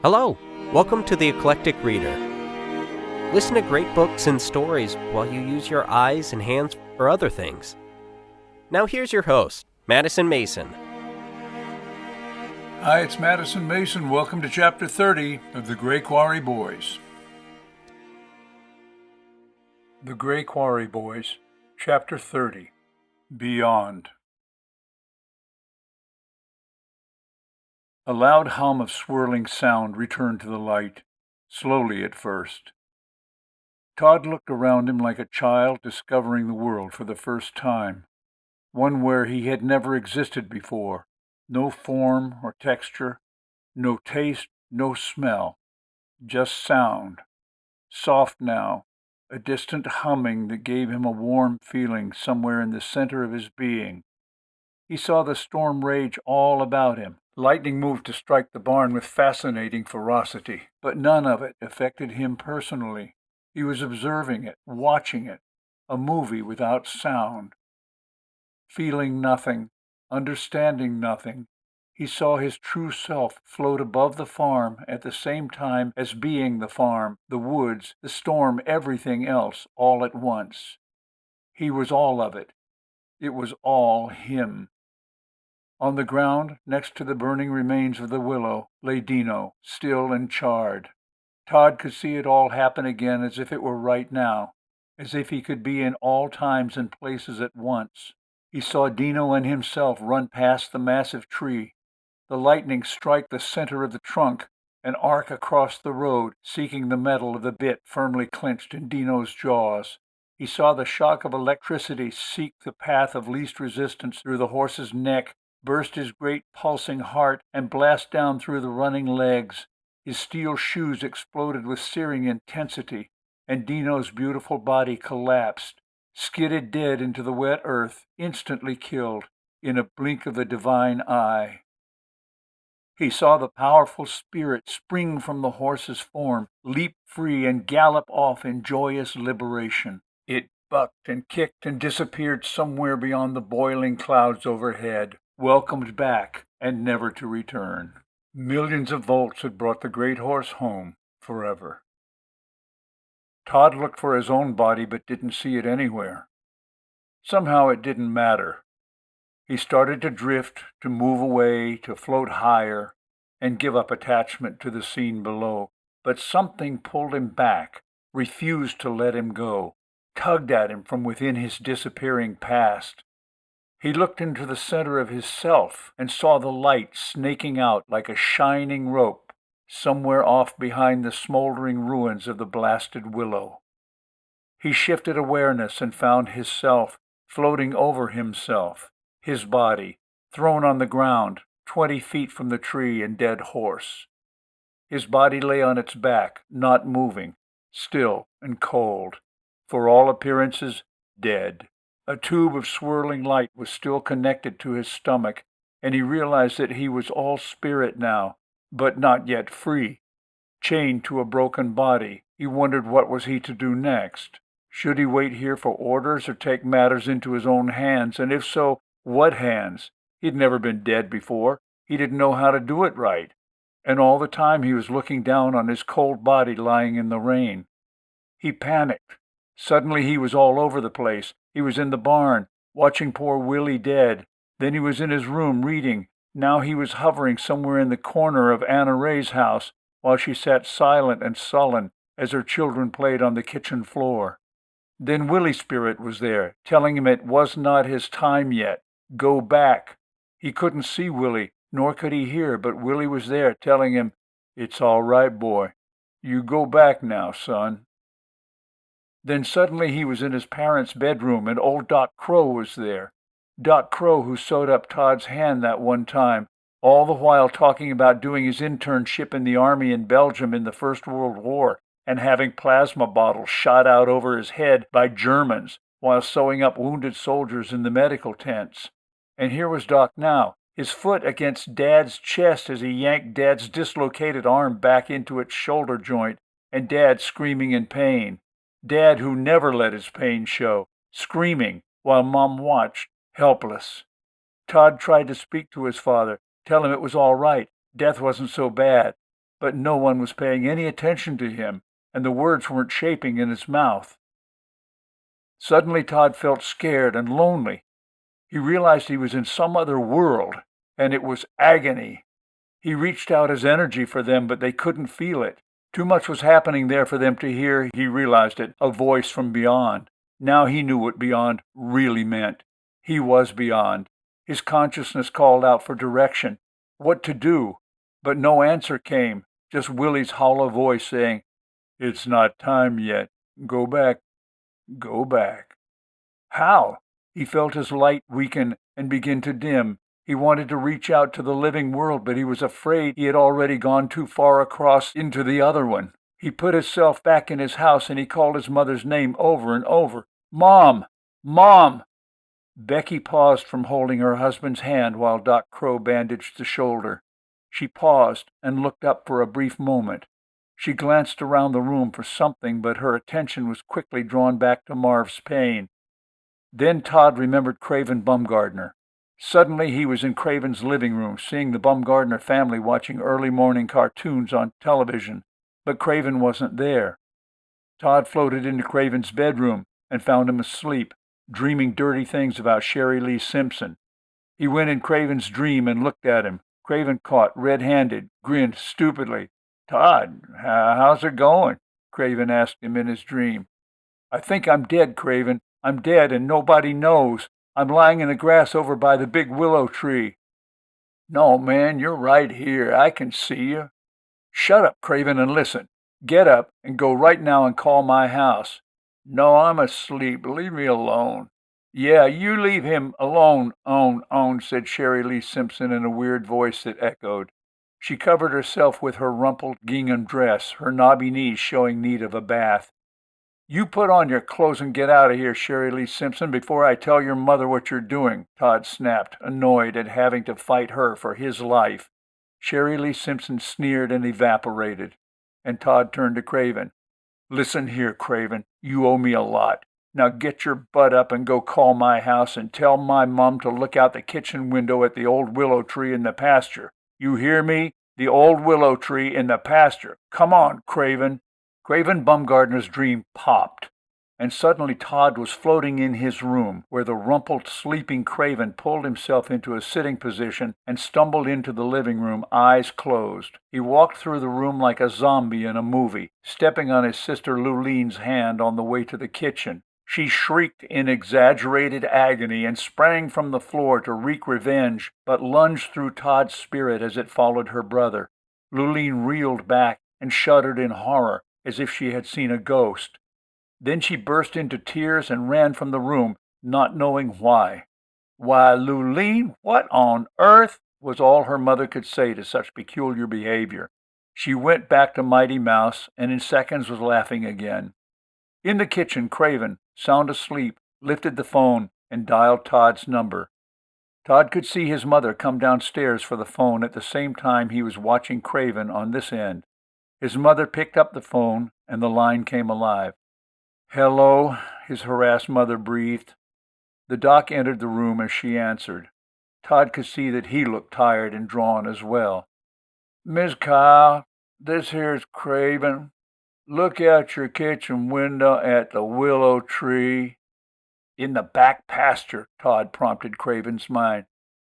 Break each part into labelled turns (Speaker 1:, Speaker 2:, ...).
Speaker 1: Hello, welcome to the Eclectic Reader. Listen to great books and stories while you use your eyes and hands for other things. Now here's your host, Madison Mason.
Speaker 2: Hi, it's Madison Mason. Welcome to Chapter 30 of The Gray Quarry Boys. The Gray Quarry Boys, Chapter 30, Beyond. A loud hum of swirling sound returned to the light, slowly at first. Todd looked around him like a child discovering the world for the first time, one where he had never existed before. No form or texture, no taste, no smell, just sound. Soft now, a distant humming that gave him a warm feeling somewhere in the center of his being. He saw the storm rage all about him. Lightning moved to strike the barn with fascinating ferocity, but none of it affected him personally. He was observing it, watching it, a movie without sound. Feeling nothing, understanding nothing, he saw his true self float above the farm at the same time as being the farm, the woods, the storm, everything else, all at once. He was all of it. It was all him. On the ground, next to the burning remains of the willow, lay Dino, still and charred. Todd could see it all happen again as if it were right now, as if he could be in all times and places at once. He saw Dino and himself run past the massive tree, the lightning strike the center of the trunk, and arc across the road, seeking the metal of the bit firmly clenched in Dino's jaws. He saw the shock of electricity seek the path of least resistance through the horse's neck, burst his great pulsing heart, and blast down through the running legs. His steel shoes exploded with searing intensity, and Dino's beautiful body collapsed, skidded dead into the wet earth, instantly killed, in a blink of the divine eye. He saw the powerful spirit spring from the horse's form, leap free, and gallop off in joyous liberation. It bucked and kicked and disappeared somewhere beyond the boiling clouds overhead, welcomed back and never to return. Millions of volts had brought the great horse home forever. Todd looked for his own body but didn't see it anywhere. Somehow it didn't matter. He started to drift, to move away, to float higher, and give up attachment to the scene below. But something pulled him back, refused to let him go, tugged at him from within his disappearing past. He looked into the center of his self and saw the light snaking out like a shining rope somewhere off behind the smoldering ruins of the blasted willow. He shifted awareness and found his self floating over himself, his body thrown on the ground 20 feet from the tree and dead horse. His body lay on its back, not moving, still and cold, for all appearances dead. A tube of swirling light was still connected to his stomach, and he realized that he was all spirit now, but not yet free. Chained to a broken body, he wondered what was he to do next. Should he wait here for orders or take matters into his own hands, and if so, what hands? He'd never been dead before. He didn't know how to do it right. And all the time he was looking down on his cold body lying in the rain. He panicked. Suddenly he was all over the place. He was in the barn, watching poor Willie dead. Then he was in his room reading. Now he was hovering somewhere in the corner of Anna Ray's house, while she sat silent and sullen as her children played on the kitchen floor. Then Willie's spirit was there, telling him it was not his time yet. Go back. He couldn't see Willie, nor could he hear, but Willie was there, telling him, "It's all right, boy. You go back now, son." Then suddenly he was in his parents' bedroom, and old Doc Crow was there. Doc Crow, who sewed up Todd's hand that one time, all the while talking about doing his internship in the army in Belgium in the First World War, and having plasma bottles shot out over his head by Germans while sewing up wounded soldiers in the medical tents. And here was Doc now, his foot against Dad's chest as he yanked Dad's dislocated arm back into its shoulder joint, and Dad screaming in pain. Dad, who never let his pain show, screaming while Mom watched, helpless. Todd tried to speak to his father, tell him it was all right, death wasn't so bad. but no one was paying any attention to him, and the words weren't shaping in his mouth. Suddenly Todd felt scared and lonely. He realized he was in some other world, and it was agony. He reached out his energy for them, but they couldn't feel it. Too much was happening there for them to hear. He realized it, a voice from beyond. Now he knew what beyond really meant. He was beyond. His consciousness called out for direction, what to do, but no answer came, just Willie's hollow voice saying, "It's not time yet. Go back. Go back." How? He felt his light weaken and begin to dim. He wanted to reach out to the living world, but he was afraid he had already gone too far across into the other one. He put himself back in his house and he called his mother's name over and over. "Mom! Mom!" Becky paused from holding her husband's hand while Doc Crow bandaged the shoulder. She paused and looked up for a brief moment. She glanced around the room for something, but her attention was quickly drawn back to Marv's pain. Then Todd remembered Craven Bumgardner. Suddenly he was in Craven's living room, seeing the Bumgardner family watching early morning cartoons on television, but Craven wasn't there. Todd floated into Craven's bedroom and found him asleep, dreaming dirty things about Sherry Lee Simpson. He went in Craven's dream and looked at him. Craven caught, red-handed, grinned stupidly. "Todd, how's it going?" Craven asked him in his dream. "I think I'm dead, Craven. I'm dead and nobody knows. I'm lying in the grass over by the big willow tree." "No, man, you're right here. I can see you." "Shut up, Craven, and listen. Get up and go right now and call my house." "No, I'm asleep. Leave me alone." "Yeah, you leave him alone, said Sherry Lee Simpson in a weird voice that echoed. She covered herself with her rumpled gingham dress, her knobby knees showing need of a bath. "You put on your clothes and get out of here, Sherry Lee Simpson, before I tell your mother what you're doing," Todd snapped, annoyed at having to fight her for his life. Sherry Lee Simpson sneered and evaporated, and Todd turned to Craven. "Listen here, Craven, you owe me a lot. Now get your butt up and go call my house and tell my mom to look out the kitchen window at the old willow tree in the pasture. You hear me? The old willow tree in the pasture. Come on, Craven." Craven Bumgardner's dream popped, and suddenly Todd was floating in his room, where the rumpled, sleeping Craven pulled himself into a sitting position and stumbled into the living room, eyes closed. He walked through the room like a zombie in a movie, stepping on his sister Lulene's hand on the way to the kitchen. She shrieked in exaggerated agony and sprang from the floor to wreak revenge, but lunged through Todd's spirit as it followed her brother. Lulene reeled back and shuddered in horror, as if she had seen a ghost. Then she burst into tears and ran from the room, not knowing why. "Why, Lulene, what on earth?" was all her mother could say to such peculiar behavior. She went back to Mighty Mouse and in seconds was laughing again. In the kitchen, Craven, sound asleep, lifted the phone and dialed Todd's number. Todd could see his mother come downstairs for the phone at the same time he was watching Craven on this end. His mother picked up the phone, and the line came alive. "Hello," his harassed mother breathed. The doc entered the room as she answered. Todd could see that he looked tired and drawn as well. "Miss Kyle, this here's Craven. Look out your kitchen window at the willow tree." "In the back pasture," Todd prompted Craven's mind.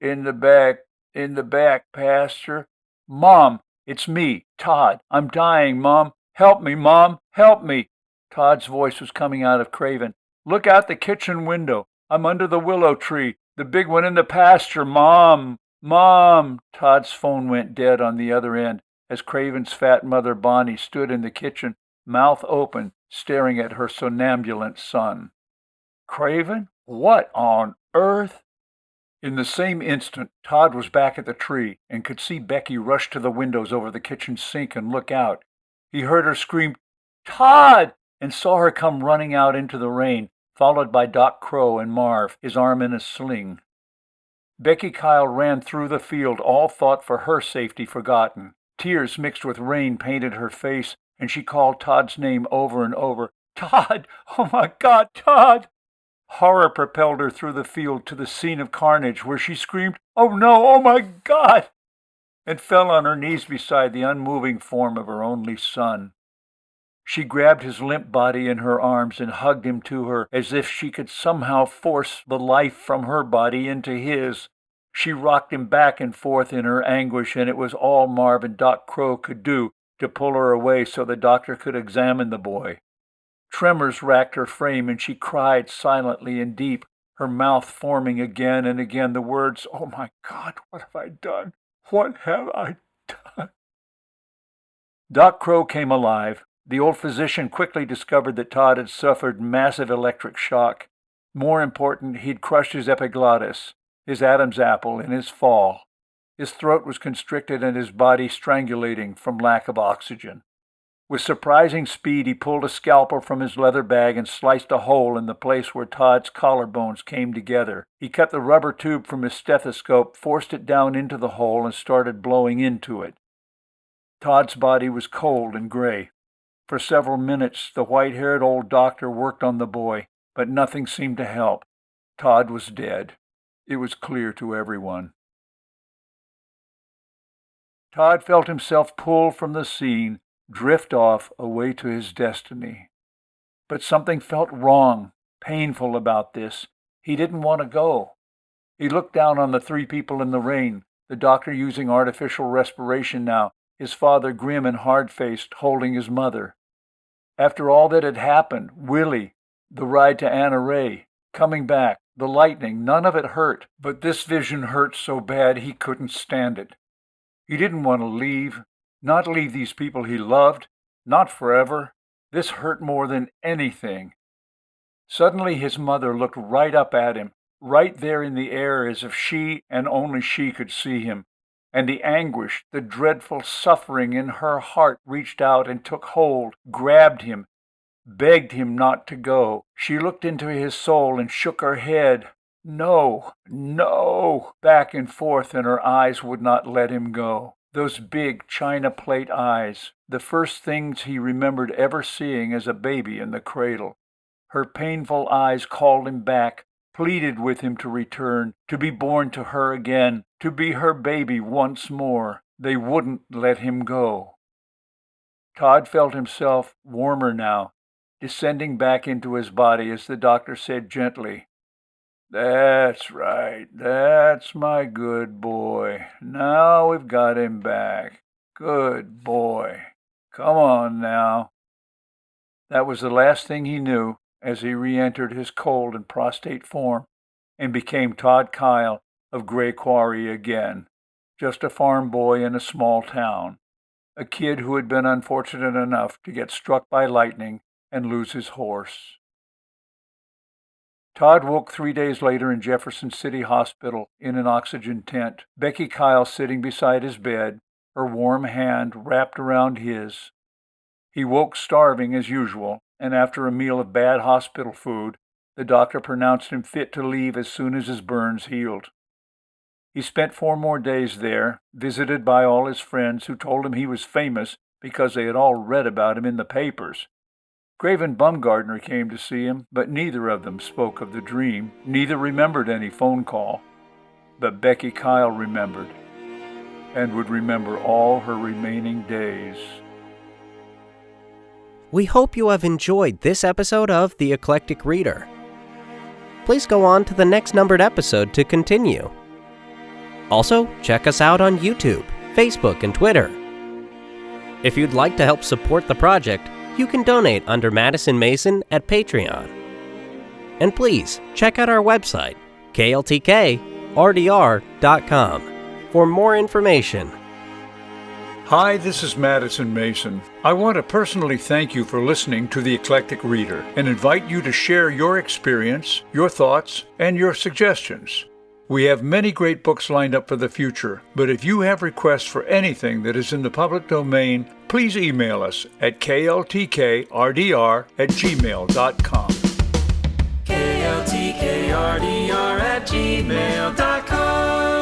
Speaker 2: In the back pasture." "Mom! It's me, Todd. I'm dying, Mom. Help me, Mom. Help me." Todd's voice was coming out of Craven. "Look out the kitchen window. I'm under the willow tree. The big one in the pasture, Mom. Mom." Todd's phone went dead on the other end as Craven's fat mother Bonnie stood in the kitchen, mouth open, staring at her somnambulant son. "Craven? What on earth?" In the same instant, Todd was back at the tree and could see Becky rush to the windows over the kitchen sink and look out. He heard her scream, "Todd!" and saw her come running out into the rain, followed by Doc Crow and Marv, his arm in a sling. Becky Kyle ran through the field, all thought for her safety forgotten. Tears mixed with rain painted her face, and she called Todd's name over and over. "Todd! Oh my God, Todd!" Horror propelled her through the field to the scene of carnage, where she screamed, "Oh no! Oh my God!" and fell on her knees beside the unmoving form of her only son. She grabbed his limp body in her arms and hugged him to her as if she could somehow force the life from her body into his. She rocked him back and forth in her anguish, and it was all Marv and Doc Crow could do to pull her away so the doctor could examine the boy. Tremors racked her frame, and she cried silently and deep, her mouth forming again and again the words, "Oh my God, what have I done? What have I done?" Doc Crow came alive. The old physician quickly discovered that Todd had suffered massive electric shock. More important, he'd crushed his epiglottis, his Adam's apple, in his fall. His throat was constricted and his body strangulating from lack of oxygen. With surprising speed, he pulled a scalpel from his leather bag and sliced a hole in the place where Todd's collarbones came together. He cut the rubber tube from his stethoscope, forced it down into the hole, and started blowing into it. Todd's body was cold and gray. For several minutes, the white-haired old doctor worked on the boy, but nothing seemed to help. Todd was dead. It was clear to everyone. Todd felt himself pull from the scene, drift off away to his destiny. But something felt wrong, painful about this. He didn't want to go. He looked down on the three people in the rain, the doctor using artificial respiration now, his father grim and hard-faced, holding his mother. After all that had happened, Willie, the ride to Anna Ray, coming back, the lightning, none of it hurt, but this vision hurt so bad he couldn't stand it. He didn't want to leave, not leave these people he loved, not forever. This hurt more than anything. Suddenly his mother looked right up at him, right there in the air as if she and only she could see him. And the anguish, the dreadful suffering in her heart reached out and took hold, grabbed him, begged him not to go. She looked into his soul and shook her head. No, no, back and forth, and her eyes would not let him go. Those big china plate eyes, the first things he remembered ever seeing as a baby in the cradle. Her painful eyes called him back, pleaded with him to return, to be born to her again, to be her baby once more. They wouldn't let him go. Todd felt himself warmer now, descending back into his body as the doctor said gently, "That's right, that's my good boy. Now we've got him back. Good boy. Come on now." That was the last thing he knew as he re-entered his cold and prostrate form and became Todd Kyle of Gray Quarry again, just a farm boy in a small town, a kid who had been unfortunate enough to get struck by lightning and lose his horse. Todd woke 3 days later in Jefferson City Hospital in an oxygen tent, Becky Kyle sitting beside his bed, her warm hand wrapped around his. He woke starving as usual, and after a meal of bad hospital food, the doctor pronounced him fit to leave as soon as his burns healed. He spent 4 more days there, visited by all his friends who told him he was famous because they had all read about him in the papers. Graven Bumgardner came to see him, but neither of them spoke of the dream. Neither remembered any phone call. But Becky Kyle remembered, and would remember all her remaining days.
Speaker 1: We hope you have enjoyed this episode of The Eclectic Reader. Please go on to the next numbered episode to continue. Also, check us out on YouTube, Facebook, and Twitter. If you'd like to help support the project, you can donate under Madison Mason at Patreon. And please, check out our website, kltkrdr.com, for more information.
Speaker 2: Hi, this is Madison Mason. I want to personally thank you for listening to The Eclectic Reader and invite you to share your experience, your thoughts, and your suggestions. We have many great books lined up for the future, but if you have requests for anything that is in the public domain, please email us at kltkrdr@gmail.com.
Speaker 3: kltkrdr@gmail.com